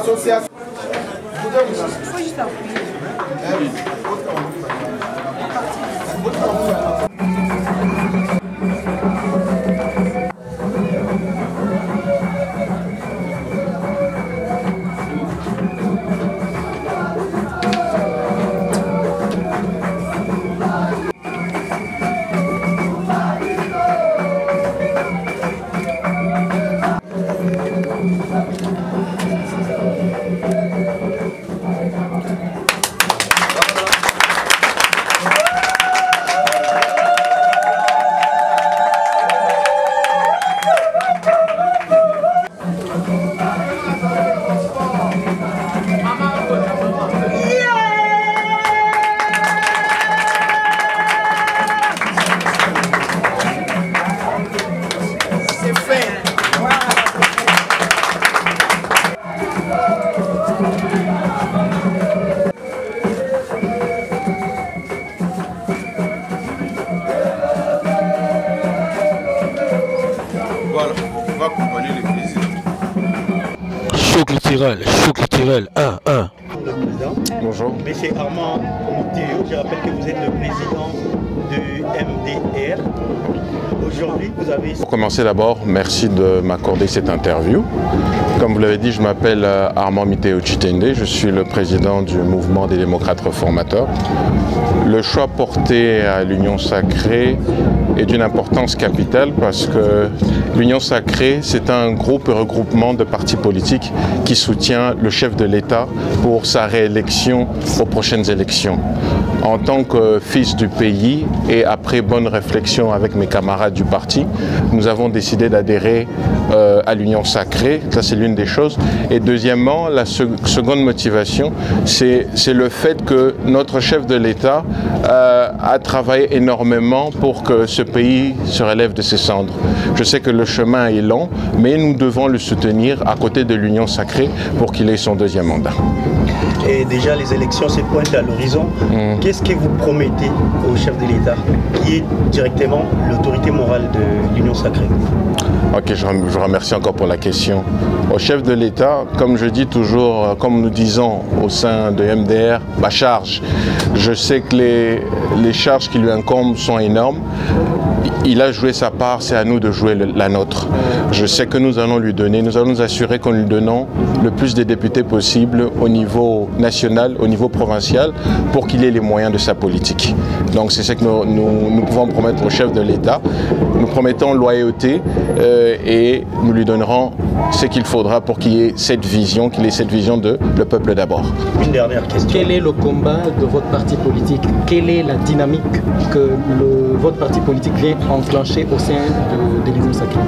Association. Voilà, on va accompagner le président. Choc culturel, 1. Le président. Bonjour. Monsieur Armand Moutéo, je rappelle que vous êtes le président du MDR. Aujourd'hui, vous avez... Pour commencer d'abord, merci de m'accorder cette interview. Comme vous l'avez dit, je m'appelle Armand Moutéo Chitende, je suis le président du mouvement des démocrates réformateurs. Le choix porté à l'Union Sacrée est d'une importance capitale parce que l'Union Sacrée, c'est un groupe et regroupement de partis politiques qui soutient le chef de l'État pour sa réélection aux prochaines élections. En tant que fils du pays et après bonne réflexion avec mes camarades du parti, nous avons décidé d'adhérer à l'Union Sacrée. Ça, c'est l'une des choses. Et deuxièmement, la seconde motivation, c'est le fait que notre chef de l'État a travaillé énormément pour que ce pays se relève de ses cendres. Je sais que le chemin est long, mais nous devons le soutenir à côté de l'Union Sacrée pour qu'il ait son deuxième mandat. Et déjà, les élections se pointent à l'horizon. Qu'est-ce que vous promettez au chef de l'État, qui est directement l'autorité morale de l'Union Sacrée? Ok, je vous remercie encore pour la question. Au chef de l'État, comme je dis toujours, comme nous disons au sein de MDR, ma charge. Je sais que les charges qui lui incombent sont énormes. Il a joué sa part, c'est à nous de jouer la nôtre. Je sais que nous allons lui donner, nous allons nous assurer qu'en lui donnant le plus de députés possible au niveau national, au niveau provincial, pour qu'il ait les moyens de sa politique. Donc c'est ce que nous pouvons promettre au chef de l'État. Nous promettons loyauté et nous lui donnerons ce qu'il faudra pour qu'il ait cette vision de le peuple d'abord. Une dernière question. Quel est le combat de votre parti politique? Quelle est la dynamique que votre parti politique vient enclencher au sein de l'Union Sacrée?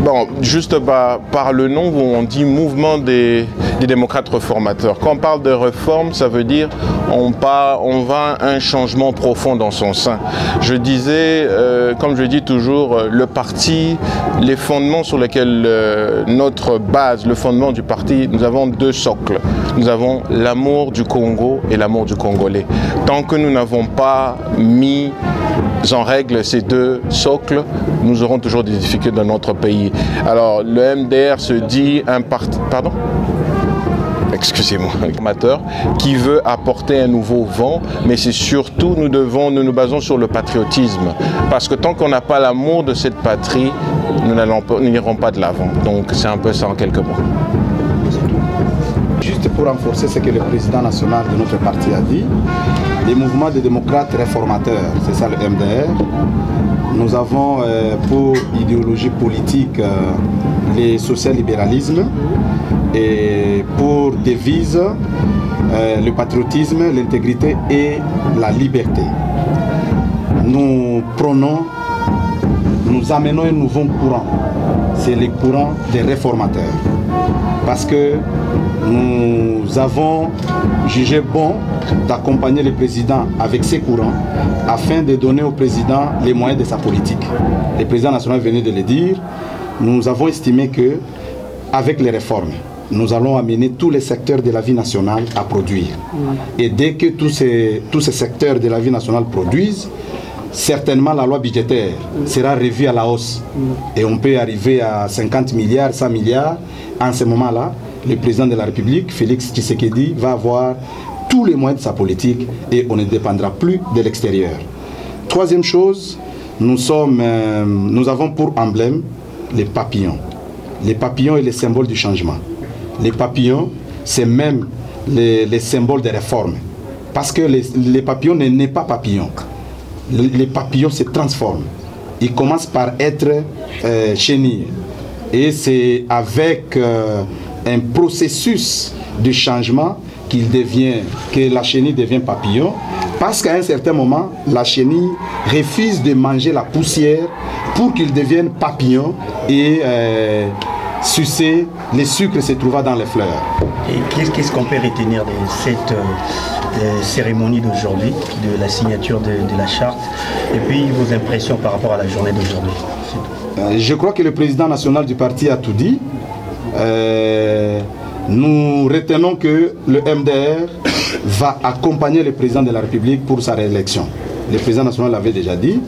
Bon, juste par le nom, on dit mouvement des démocrates réformateurs. Quand on parle de réforme, ça veut dire on va à un changement profond dans son sein. Je disais, comme je dis toujours, le parti, les fondements sur lesquels notre base, le fondement du parti, nous avons deux socles. Nous avons l'amour du Congo et l'amour du Congolais. Tant que nous n'avons pas mis en règle ces deux socles, nous aurons toujours des difficultés dans notre pays. Alors le MDR se dit un parti... Pardon ? Excusez-moi, amateur, qui veut apporter un nouveau vent, mais c'est surtout, nous nous basons sur le patriotisme. Parce que tant qu'on n'a pas l'amour de cette patrie, nous n'irons pas de l'avant. Donc c'est un peu ça en quelques mots. Juste pour renforcer ce que le président national de notre parti a dit, les mouvements des démocrates réformateurs, c'est ça le MDR, nous avons pour idéologie politique le social-libéralisme et pour devise le patriotisme, l'intégrité et la liberté. Nous prenons, nous amenons un nouveau courant, c'est le courant des réformateurs. Parce que nous avons jugé bon d'accompagner le président avec ces courants afin de donner au président les moyens de sa politique. Le président national venait de le dire, nous avons estimé que avec les réformes, nous allons amener tous les secteurs de la vie nationale à produire. Et dès que tous ces secteurs de la vie nationale produisent, certainement la loi budgétaire sera revue à la hausse. Et on peut arriver à 50 milliards, 100 milliards. En ce moment-là, le président de la République, Félix Tshisekedi, va avoir tous les moyens de sa politique et on ne dépendra plus de l'extérieur. Troisième chose, nous avons pour emblème les papillons. Les papillons est le symbole du changement. Les papillons, c'est même les symboles des réformes. Parce que les papillons ne naissent pas papillons. Les papillons se transforment. Ils commencent par être chenilles. Et c'est avec un processus de changement que la chenille devient papillon, parce qu'à un certain moment, la chenille refuse de manger la poussière pour qu'il devienne papillon et sucer les sucres se trouvant dans les fleurs. Et qu'est-ce qu'on peut retenir de cette cérémonie d'aujourd'hui, de la signature de la charte, et puis vos impressions par rapport à la journée d'aujourd'hui? Je crois que le président national du parti a tout dit. Nous retenons que le MDR va accompagner le président de la République pour sa réélection. Le président national l'avait déjà dit.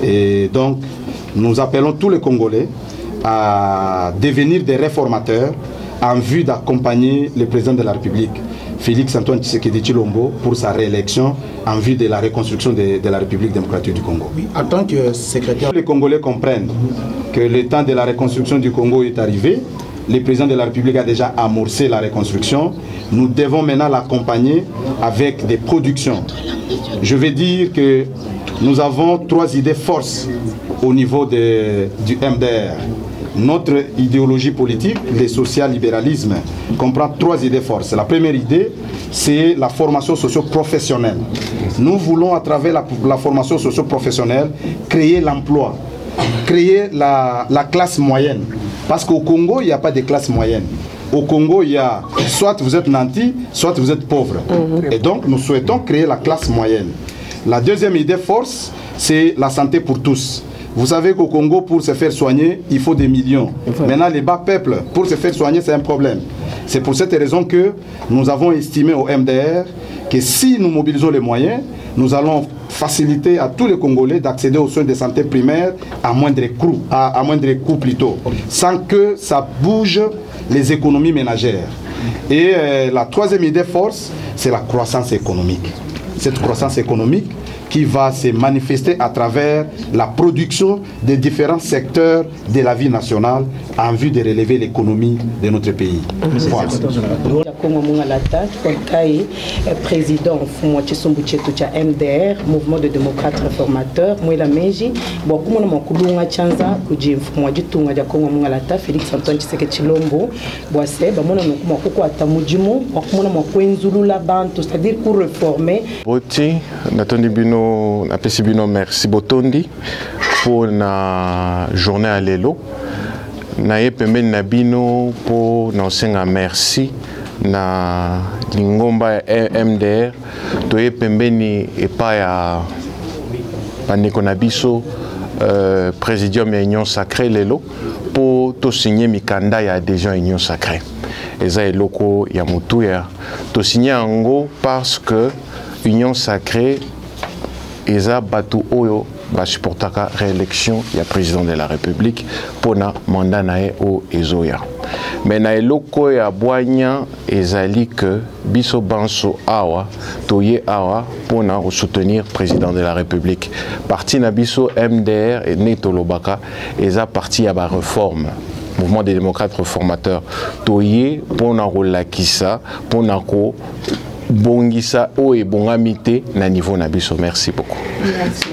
Et donc, nous appelons tous les Congolais à devenir des réformateurs en vue d'accompagner le président de la République, Félix Antoine Tshisekedi Tshilombo, pour sa réélection en vue de la reconstruction de la République démocratique du Congo. Oui, en tant que secrétaire... Les Congolais comprennent que le temps de la reconstruction du Congo est arrivé. Le président de la République a déjà amorcé la reconstruction. Nous devons maintenant l'accompagner avec des productions. Je vais dire que nous avons 3 idées forces au niveau du MDR. Notre idéologie politique, le social-libéralisme, comprend 3 idées forces. La première idée, c'est la formation socio-professionnelle. Nous voulons, à travers la formation socio-professionnelle, créer l'emploi, créer la classe moyenne. Parce qu'au Congo, il n'y a pas de classe moyenne. Au Congo, il y a soit vous êtes nanti, soit vous êtes pauvre. Et donc, nous souhaitons créer la classe moyenne. La deuxième idée force, c'est la santé pour tous. Vous savez qu'au Congo, pour se faire soigner, il faut des millions. Maintenant, les bas peuples, pour se faire soigner, c'est un problème. C'est pour cette raison que nous avons estimé au MDR que si nous mobilisons les moyens, nous allons faciliter à tous les Congolais d'accéder aux soins de santé primaires à moindre coût plutôt, sans que ça bouge les économies ménagères. Et la troisième idée force, c'est la croissance économique. Cette croissance économique qui va se manifester à travers la production des différents secteurs de la vie nationale en vue de relever l'économie de notre pays. Voilà. Président MDR, Mouvement de démocrates réformateurs, Félix Antoine Tshisekedi Tshilombo, c'est-à-dire pour réformer. Napesi bino merci botondi pour la journée à l'élo. Naye pembeni na bino pour na senga merci na lingomba MDR toye pembeni epa ya bandeko na biso présidium ya Union Sacrée l'élo pour to signer mikanda ya adhésion à Union Sacrée. Eza eloko ya mutuya to signer ango parce que Union Sacrée Eza batu oyo va supporter la réélection du président de la République pour le mandat au Ezoya. Mais na eloko ya boanya ezali que biso banso awa toye awa pour soutenir le président de la République. Parti na biso MDR et Netolobaka eza parti ya ba réforme. Mouvement des démocrates réformateurs toye pour na rolakisa pour na ko bongisa o et bongamité na niveau na biso. Merci beaucoup. Merci.